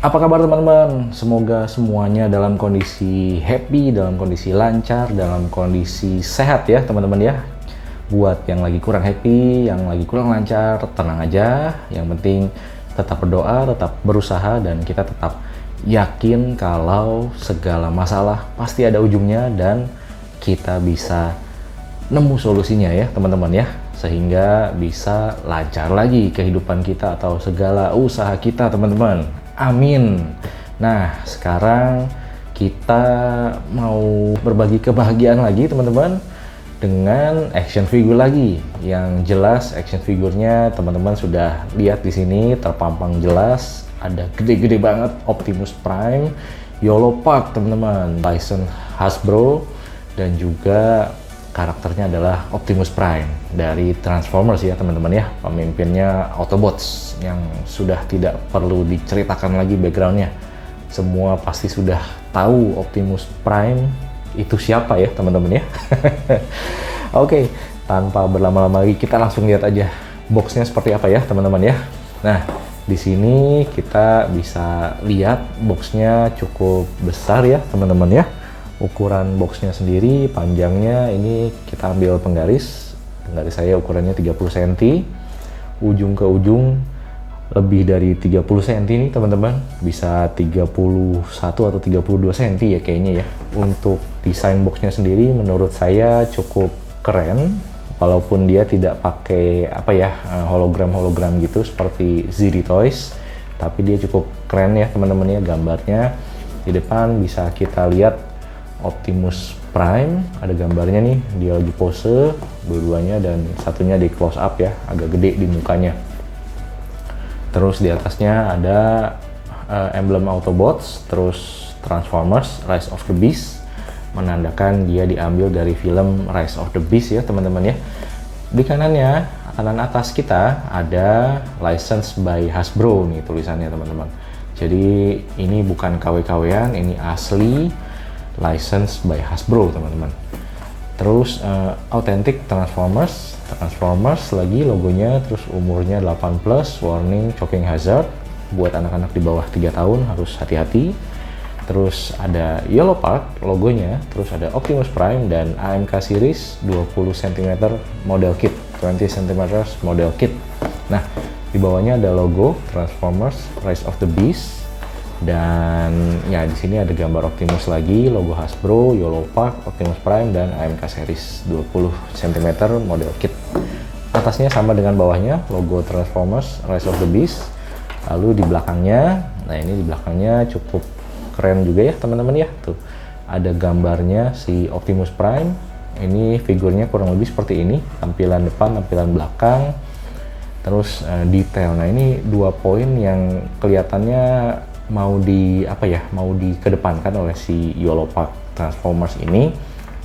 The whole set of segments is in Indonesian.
Apa kabar teman-teman? Semoga semuanya dalam kondisi happy, dalam kondisi lancar, dalam kondisi sehat ya teman-teman ya. Buat yang lagi kurang happy, yang lagi kurang lancar, tenang aja. Yang penting tetap berdoa, tetap berusaha, dan kita tetap yakin kalau segala masalah pasti ada ujungnya dan kita bisa nemu solusinya ya teman-teman ya. Sehingga bisa lancar lagi kehidupan kita atau segala usaha kita teman-teman. Amin. Nah, sekarang kita mau berbagi kebahagiaan lagi teman-teman dengan action figure lagi. Yang jelas action figurnya teman-teman sudah lihat di sini terpampang jelas, ada gede-gede banget Optimus Prime, YOLO Park teman-teman, license Hasbro, dan juga karakternya adalah Optimus Prime dari Transformers ya teman-teman ya, pemimpinnya Autobots yang sudah tidak perlu diceritakan lagi backgroundnya. Semua pasti sudah tahu Optimus Prime itu siapa ya teman-teman ya. Oke, tanpa berlama-lama lagi kita langsung lihat aja boxnya seperti apa ya teman-teman ya. Nah, di sini kita bisa lihat boxnya cukup besar ya teman-teman ya. Ukuran boxnya sendiri, panjangnya ini kita ambil penggaris saya ukurannya 30 cm, ujung ke ujung lebih dari 30 cm nih teman-teman, bisa 31 atau 32 cm ya kayaknya ya. Untuk desain boxnya sendiri menurut saya cukup keren, walaupun dia tidak pakai hologram gitu seperti ZD Toys, tapi dia cukup keren ya teman-teman ya. Gambarnya di depan bisa kita lihat Optimus Prime, ada gambarnya nih, dia lagi pose dua-duanya, dan satunya di close up ya, agak gede di mukanya. Terus di atasnya ada emblem Autobots, terus Transformers Rise of the Beast, menandakan dia diambil dari film Rise of the Beast ya teman-teman ya. Di kanannya, kanan atas kita ada license by Hasbro nih tulisannya teman-teman. Jadi ini bukan KW-KW-an, ini asli license by Hasbro teman-teman. Terus authentic Transformers lagi logonya, terus umurnya 18+, warning choking hazard, buat anak-anak di bawah 3 tahun harus hati-hati. Terus ada YOLO Park logonya, terus ada Optimus Prime dan AMK series 20 cm model kit, 20 cm model kit. Nah, di bawahnya ada logo Transformers Rise of the Beast. Dan ya di sini ada gambar Optimus lagi, logo Hasbro, YOLO Park, Optimus Prime, dan AMK series 20 cm model kit. Atasnya sama dengan bawahnya, logo Transformers Rise of the Beast. Lalu di belakangnya, nah ini di belakangnya cukup keren juga ya teman-teman ya. Tuh ada gambarnya si Optimus Prime. Ini figurnya kurang lebih seperti ini, tampilan depan, tampilan belakang. Terus detail. Nah ini 2 poin yang kelihatannya mau dikedepankan oleh si YOLO Park Transformers ini.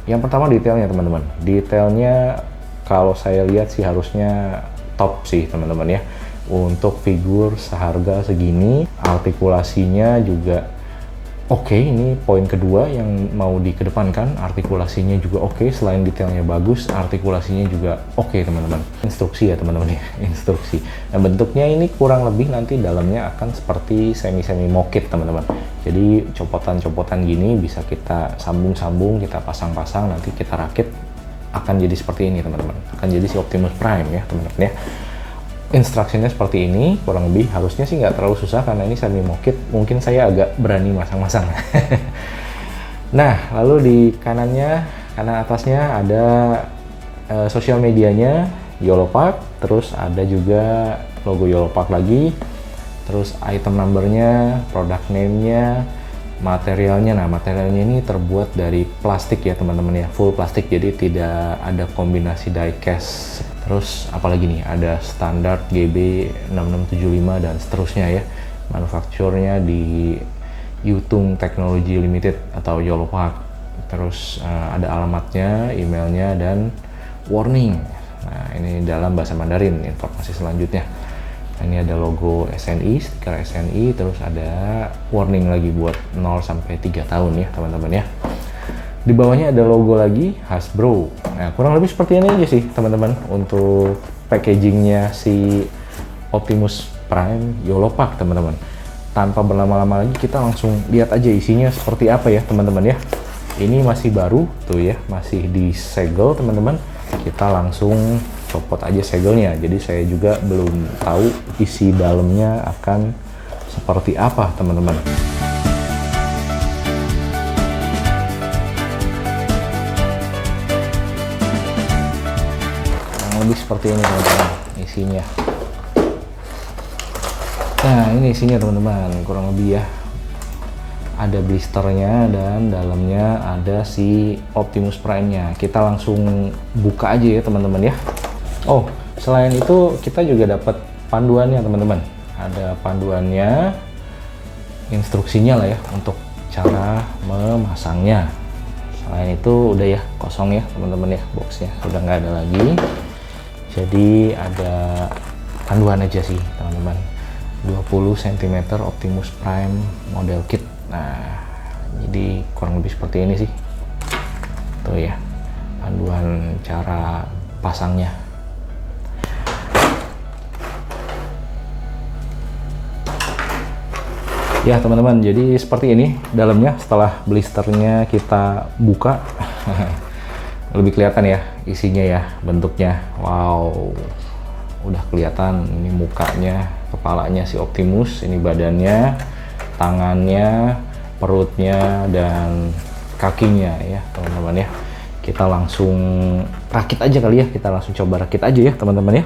Yang pertama detailnya teman-teman. Detailnya kalau saya lihat sih harusnya top sih teman-teman ya. Untuk figur seharga segini, artikulasinya juga oke. Ini poin kedua yang mau dikedepankan, artikulasinya juga oke. Selain detailnya bagus, artikulasinya juga oke teman-teman. Instruksi ya teman-teman ya, instruksi. Nah bentuknya ini kurang lebih nanti dalamnya akan seperti semi-semi mokit teman-teman. Jadi copotan-copotan gini bisa kita sambung-sambung, kita pasang-pasang, nanti kita rakit akan jadi seperti ini teman-teman. Akan jadi si Optimus Prime ya teman-teman ya. Instruksinya seperti ini, kurang lebih harusnya sih nggak terlalu susah karena ini semi mokit. Mungkin saya agak berani masang-masang. Nah, lalu di kanan atasnya ada sosial medianya YOLO Park, terus ada juga logo YOLO Park lagi, terus item numbernya, product name-nya, materialnya. Nah, materialnya ini terbuat dari plastik ya teman-teman ya, full plastik, jadi tidak ada kombinasi die cast. Terus apalagi nih, ada standar GB6675 dan seterusnya ya. Manufakturnya di Yutung Technology Limited atau YOLO Park. Terus ada alamatnya, emailnya, dan warning. Nah ini dalam bahasa Mandarin informasi selanjutnya. Nah, ini ada logo SNI, stiker SNI, terus ada warning lagi buat 0 sampai 3 tahun ya teman-teman ya. Di bawahnya ada logo lagi Hasbro. Nah, kurang lebih seperti ini aja sih teman-teman untuk packagingnya si Optimus Prime YOLO Park teman-teman. tanpa berlama-lama lagi kita langsung lihat aja isinya seperti apa ya teman-teman ya. Ini masih baru tuh ya, masih disegel teman-teman. Kita langsung copot aja segelnya. Jadi saya juga belum tahu isi dalamnya akan seperti apa teman-teman. Lebih seperti ini teman-teman isinya. Nah ini isinya teman-teman, kurang lebih ya. Ada blisternya dan dalamnya ada si Optimus Prime-nya. Kita langsung buka aja ya teman-teman ya. Oh, selain itu kita juga dapat panduannya teman-teman. Ada panduannya, instruksinya lah ya untuk cara memasangnya. Selain itu udah ya kosong ya teman-teman ya, boxnya udah nggak ada lagi. Jadi ada panduan aja sih teman-teman. 20 cm Optimus Prime model kit. Nah, jadi kurang lebih seperti ini sih. Tuh ya, panduan cara pasangnya. Ya teman-teman, jadi seperti ini dalamnya setelah blisternya kita buka. Lebih kelihatan ya isinya ya, bentuknya. Wow, udah kelihatan ini mukanya, kepalanya si Optimus, ini badannya, tangannya, perutnya, dan kakinya ya teman-teman ya. Kita langsung rakit aja kali ya, kita langsung coba rakit aja ya teman-teman ya.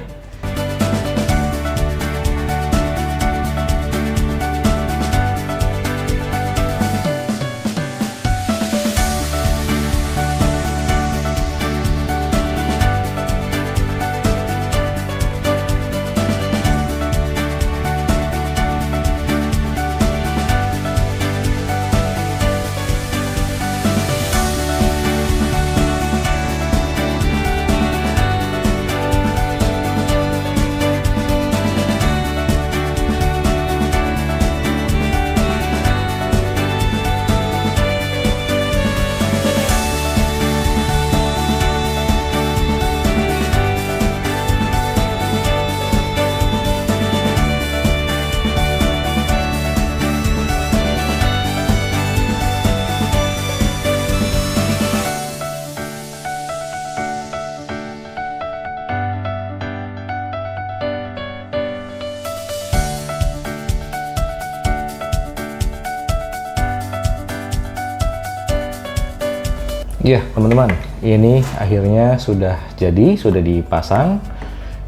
Ya teman-teman, ini akhirnya sudah jadi, sudah dipasang.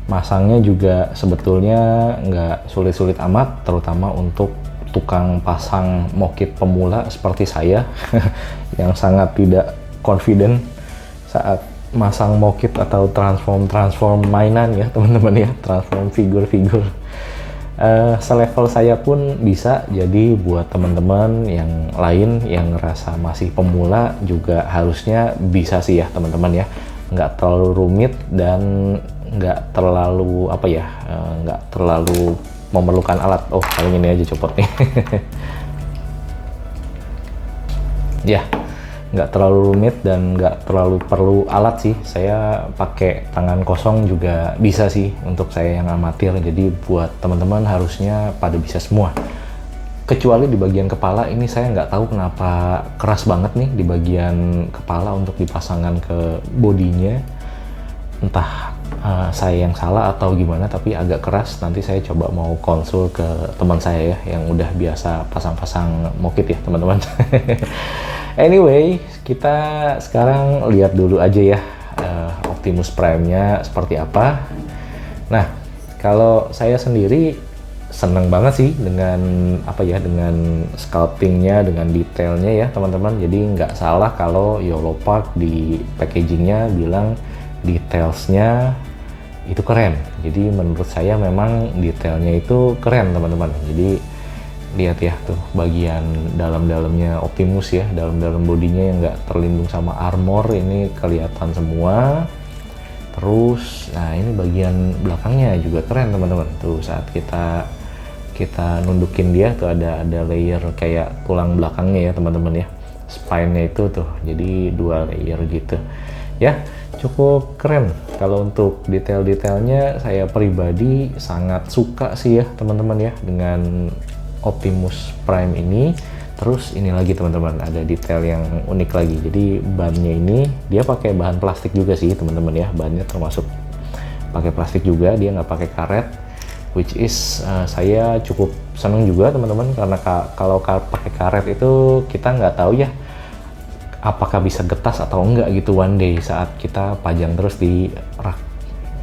Masangnya juga sebetulnya nggak sulit-sulit amat, terutama untuk tukang pasang mokit pemula seperti saya yang sangat tidak confident saat masang mokit atau transform mainan ya teman-teman ya, transform figur-figur. Selevel saya pun bisa, jadi buat teman-teman yang lain yang ngerasa masih pemula juga harusnya bisa sih ya teman-teman ya, nggak terlalu rumit dan nggak terlalu apa ya, nggak terlalu memerlukan alat. Oh paling ini aja copotnya. Ya nggak terlalu rumit dan nggak terlalu perlu alat sih. Saya pakai tangan kosong juga bisa sih untuk saya yang amatir. Jadi buat teman-teman harusnya pada bisa semua. Kecuali di bagian kepala ini saya nggak tahu kenapa keras banget nih di bagian kepala untuk dipasangkan ke bodinya. Entah saya yang salah atau gimana, tapi agak keras. Nanti saya coba mau konsul ke teman saya ya yang udah biasa pasang-pasang mokit ya teman-teman. Anyway, kita sekarang lihat dulu aja ya Optimus Prime-nya seperti apa. Nah, kalau saya sendiri seneng banget sih dengan apa ya, dengan sculptingnya, dengan detailnya ya teman-teman. Jadi nggak salah kalau Yolopark di packagingnya bilang detailsnya itu keren. Jadi menurut saya memang detailnya itu keren teman-teman. Jadi lihat ya tuh bagian dalam-dalamnya Optimus ya, dalam-dalam bodinya yang nggak terlindung sama armor ini kelihatan semua. Terus nah ini bagian belakangnya juga keren teman-teman. Tuh saat kita nundukin dia tuh ada layer kayak tulang belakangnya ya teman-teman ya, spine-nya itu tuh, jadi 2 layer gitu ya. Cukup keren. Kalau untuk detail-detailnya saya pribadi sangat suka sih ya teman-teman ya, dengan Optimus Prime ini. Terus ini lagi teman-teman, ada detail yang unik lagi. Jadi bannya ini dia pakai bahan plastik juga sih teman-teman ya. Bannya termasuk pakai plastik juga, dia nggak pakai karet. Which is saya cukup seneng juga teman-teman, karena kalau pakai karet itu kita nggak tahu ya apakah bisa getas atau enggak gitu one day saat kita pajang terus di rak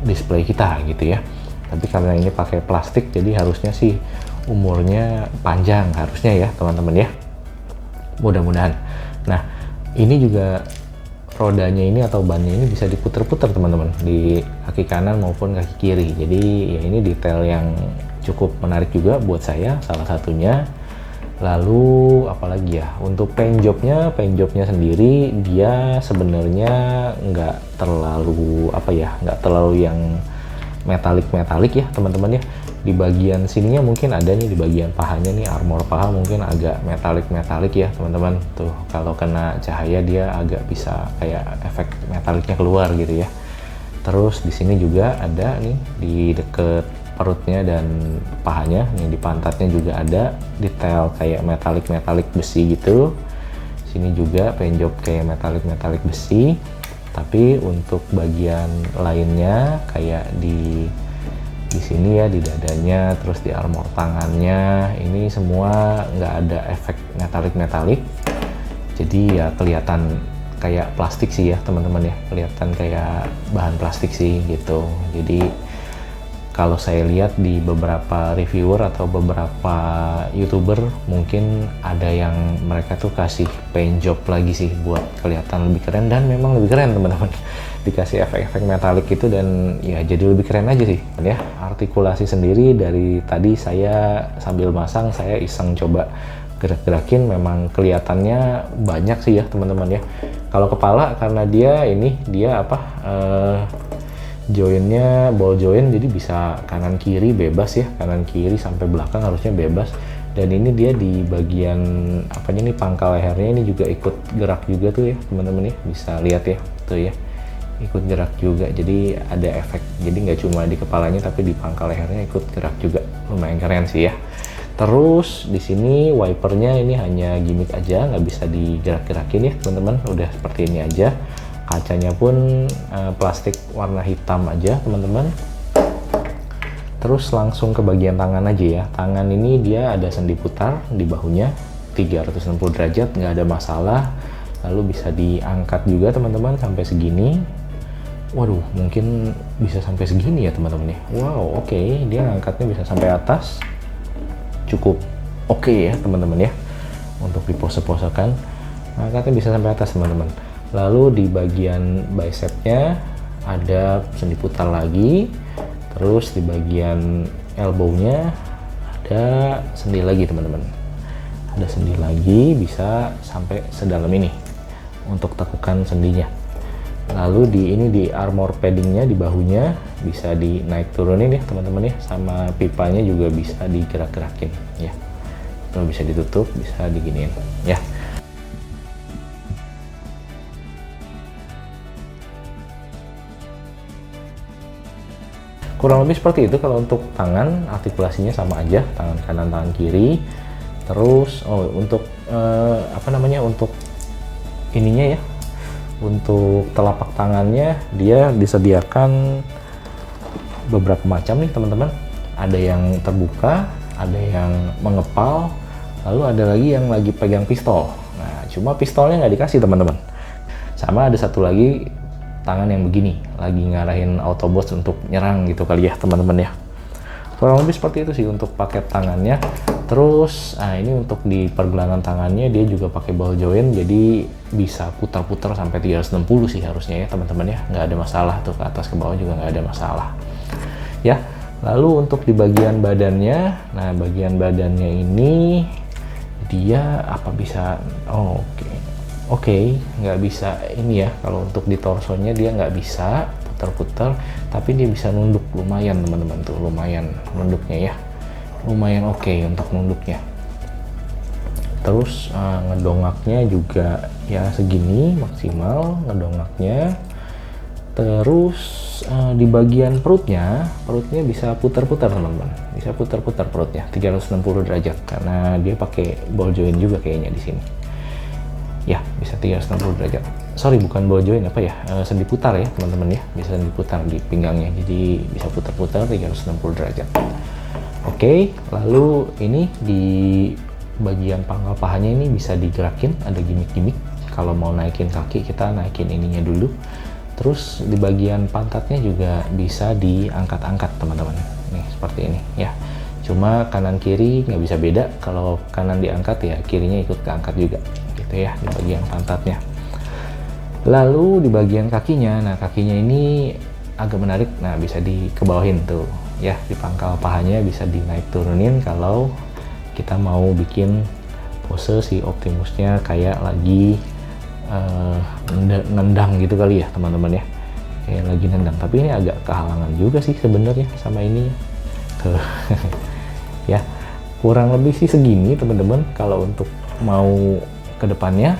display kita gitu ya. Tapi karena ini pakai plastik, jadi harusnya sih umurnya panjang harusnya ya teman-teman ya, mudah-mudahan. Nah ini juga rodanya ini atau bannya ini bisa diputer-puter teman-teman di kaki kanan maupun kaki kiri. Jadi ya ini detail yang cukup menarik juga buat saya, salah satunya. Lalu apalagi ya, untuk paint jobnya sendiri dia sebenarnya nggak terlalu nggak terlalu yang metalik ya teman-teman ya. Di bagian sininya mungkin ada nih, di bagian pahanya nih, armor paha mungkin agak metalik ya teman-teman. Tuh kalau kena cahaya dia agak bisa kayak efek metaliknya keluar gitu ya. Terus di sini juga ada nih di deket perutnya dan pahanya, nih di pantatnya juga ada detail kayak metalik besi gitu. Sini juga paint job kayak metalik besi. Tapi untuk bagian lainnya kayak di sini ya, di dadanya, terus di armor tangannya, ini semua nggak ada efek metalik. Jadi ya kelihatan kayak plastik sih ya teman-teman ya, kelihatan kayak bahan plastik sih gitu. Jadi kalau saya lihat di beberapa reviewer atau beberapa youtuber, mungkin ada yang mereka tuh kasih paint job lagi sih buat kelihatan lebih keren, dan memang lebih keren teman-teman. Dikasih efek-efek metalik itu dan ya jadi lebih keren aja sih ya. Artikulasi sendiri dari tadi saya sambil masang, saya iseng coba gerak-gerakin, memang kelihatannya banyak sih ya teman-teman ya. Kalau kepala karena dia joinnya ball join, jadi bisa kanan kiri bebas ya, kanan kiri sampai belakang harusnya bebas. Dan ini dia di bagian apanya nih, pangkal lehernya ini juga ikut gerak juga tuh ya teman-teman ya, bisa lihat ya tuh ya, ikut gerak juga. Jadi ada efek, jadi nggak cuma di kepalanya tapi di pangkal lehernya ikut gerak juga, lumayan keren sih ya. Terus di sini wipernya ini hanya gimmick aja, nggak bisa digerak-gerakin ya teman-teman, udah seperti ini aja. Kacanya pun plastik warna hitam aja teman-teman. Terus langsung ke bagian tangan aja ya. Tangan ini dia ada sendi putar di bahunya 360 derajat, nggak ada masalah. Lalu bisa diangkat juga teman-teman sampai segini. Waduh, mungkin bisa sampai segini ya teman-teman ya. Wow, oke, dia angkatnya bisa sampai atas, cukup oke ya teman-teman ya. Untuk dipose-posekan angkatnya bisa sampai atas teman-teman. Lalu di bagian bicepnya ada sendi putar lagi. Terus di bagian elbownya ada sendi lagi teman-teman. Ada sendi lagi, bisa sampai sedalam ini untuk tekukan sendinya. Lalu di armor paddingnya di bahunya bisa dinaik turunin ya teman-teman ya. Sama pipanya juga bisa digerak-gerakin ya. Itu bisa ditutup, bisa diginiin ya. Kurang lebih seperti itu. Kalau untuk tangan, artikulasinya sama aja, tangan kanan, tangan kiri. Terus untuk untuk ininya ya, untuk telapak tangannya dia disediakan beberapa macam nih teman-teman. Ada yang terbuka, ada yang mengepal, lalu ada lagi yang lagi pegang pistol. Nah, cuma pistolnya nggak dikasih teman-teman. Sama ada satu lagi tangan yang begini, lagi ngarahin Autobots untuk nyerang gitu kali ya teman-teman ya. Kurang lebih seperti itu sih untuk paket tangannya. Terus ini untuk di pergelangan tangannya dia juga pakai ball joint, jadi bisa putar-putar sampai 360 sih harusnya ya teman-teman ya, nggak ada masalah tuh, ke atas ke bawah juga nggak ada masalah ya. Lalu untuk di bagian badannya, nah bagian badannya ini dia apa bisa Oke, nggak bisa ini ya. Kalau untuk di torsonya dia nggak bisa putar-putar, tapi dia bisa nunduk lumayan teman-teman tuh, lumayan nunduknya ya, lumayan oke untuk nunduknya. Terus ngedongaknya juga ya segini maksimal ngedongaknya. Terus di bagian perutnya bisa putar-putar teman-teman, bisa putar-putar perutnya 360 derajat karena dia pakai ball joint juga kayaknya di sini. Ya, bisa 360 derajat. Sorry, bukan ball joint apa ya, sendi putar ya teman-teman ya, bisa sendi putar di pinggangnya, jadi bisa putar-putar 360 derajat. Oke, lalu ini di bagian pangkal pahanya ini bisa digerakin, ada gimmick-gimmick. Kalau mau naikin kaki, kita naikin ininya dulu. Terus di bagian pantatnya juga bisa diangkat-angkat teman-teman. Nih seperti ini ya. Cuma kanan kiri nggak bisa beda. Kalau kanan diangkat ya kirinya ikut keangkat juga. Gitu ya di bagian pantatnya. Lalu di bagian kakinya, nah kakinya ini agak menarik. Nah bisa dikebawahin tuh ya, di pangkal pahanya bisa dinaik turunin kalau kita mau bikin pose si Optimusnya kayak lagi nendang gitu kali ya teman-teman ya, kayak lagi nendang. Tapi ini agak kehalangan juga sih sebenarnya sama ini ya, kurang lebih sih segini teman-teman kalau untuk mau ke depannya.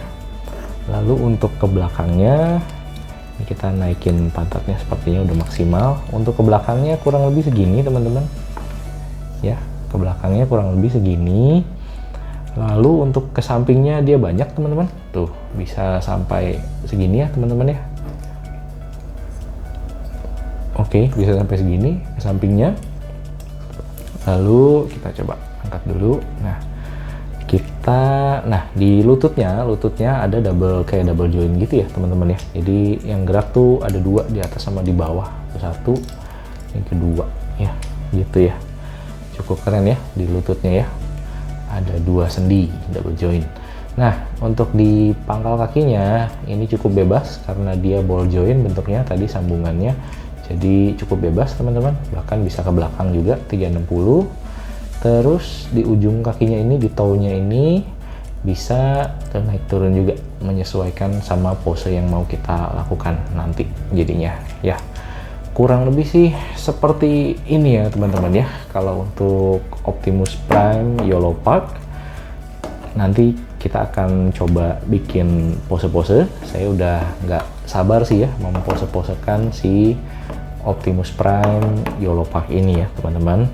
Lalu untuk ke belakangnya ini kita naikin pantatnya, sepertinya udah maksimal. Untuk ke belakangnya kurang lebih segini teman-teman ya, ke belakangnya kurang lebih segini. Lalu untuk ke sampingnya dia banyak teman-teman, tuh bisa sampai segini ya teman-teman ya. Oke, bisa sampai segini ke sampingnya. Lalu kita coba angkat dulu. Nah di lututnya ada kayak double joint gitu ya teman-teman ya. Jadi yang gerak tuh ada dua, di atas sama di bawah. Satu, yang kedua ya, gitu ya. Cukup keren ya di lututnya ya. Ada dua sendi double joint. Nah untuk di pangkal kakinya ini cukup bebas karena dia ball joint bentuknya tadi sambungannya, jadi cukup bebas teman-teman, bahkan bisa ke belakang juga 360. Terus di ujung kakinya ini, di toe-nya ini bisa naik turun juga menyesuaikan sama pose yang mau kita lakukan nanti jadinya ya. Kurang lebih sih seperti ini ya teman-teman ya. Kalau untuk Optimus Prime YOLO Park, nanti kita akan coba bikin pose-pose. Saya udah nggak sabar sih ya mempose-posekan si Optimus Prime YOLO Park ini ya teman-teman.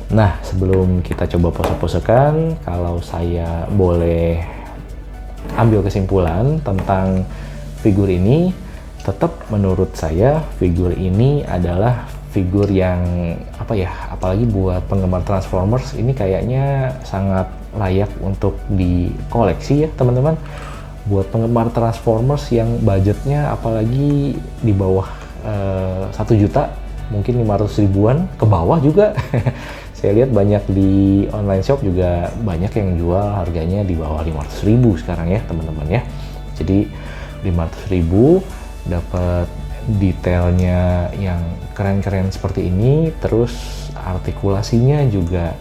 Nah sebelum kita coba pose-posekan, kalau saya boleh ambil kesimpulan tentang figur ini, tetap menurut saya figur ini adalah figur yang apa ya, apalagi buat penggemar Transformers ini kayaknya sangat layak untuk dikoleksi ya teman-teman. Buat penggemar Transformers yang budgetnya apalagi di bawah 1 juta, mungkin 500 ribuan ke bawah juga. Saya lihat banyak di online shop juga banyak yang jual harganya di bawah 500 ribu sekarang ya teman-teman ya. Jadi 500 ribu dapat detailnya yang keren-keren seperti ini, terus artikulasinya juga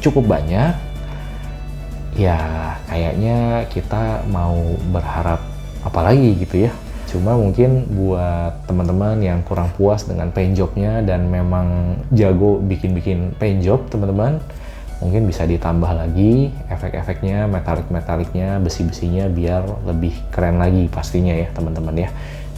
cukup banyak ya. Kayaknya kita mau berharap apalagi gitu ya. Cuma mungkin buat teman-teman yang kurang puas dengan paint jobnya dan memang jago bikin-bikin paint job teman-teman, mungkin bisa ditambah lagi efek-efeknya, metalik-metaliknya, besi-besinya biar lebih keren lagi pastinya ya teman-teman ya.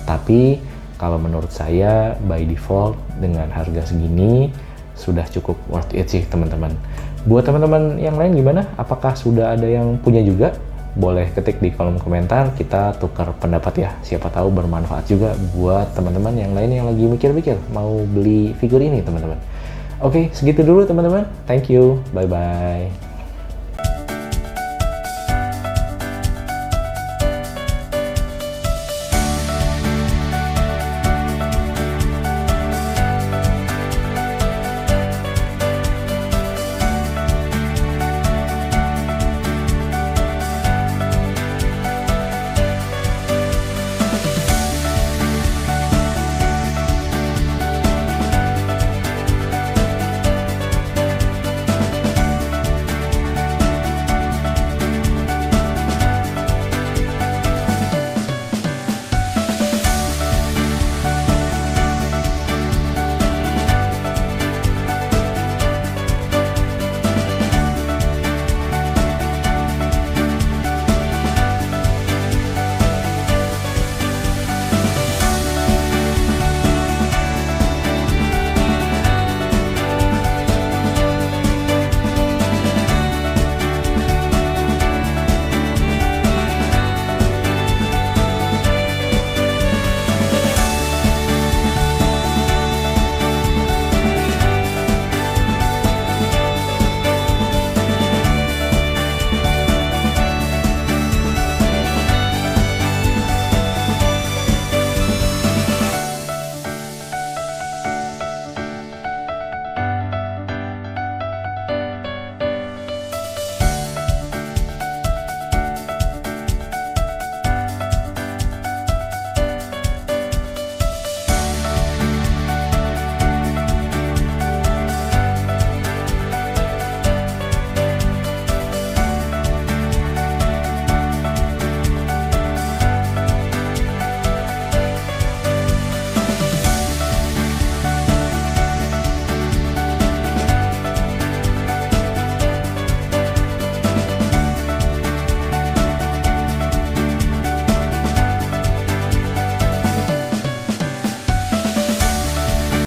Tapi kalau menurut saya by default dengan harga segini sudah cukup worth it sih teman-teman. Buat teman-teman yang lain gimana? Apakah sudah ada yang punya juga? Boleh ketik di kolom komentar, kita tukar pendapat ya. Siapa tahu bermanfaat juga buat teman-teman yang lain yang lagi mikir-mikir mau beli figur ini teman-teman. Oke, segitu dulu teman-teman. Thank you. Bye-bye.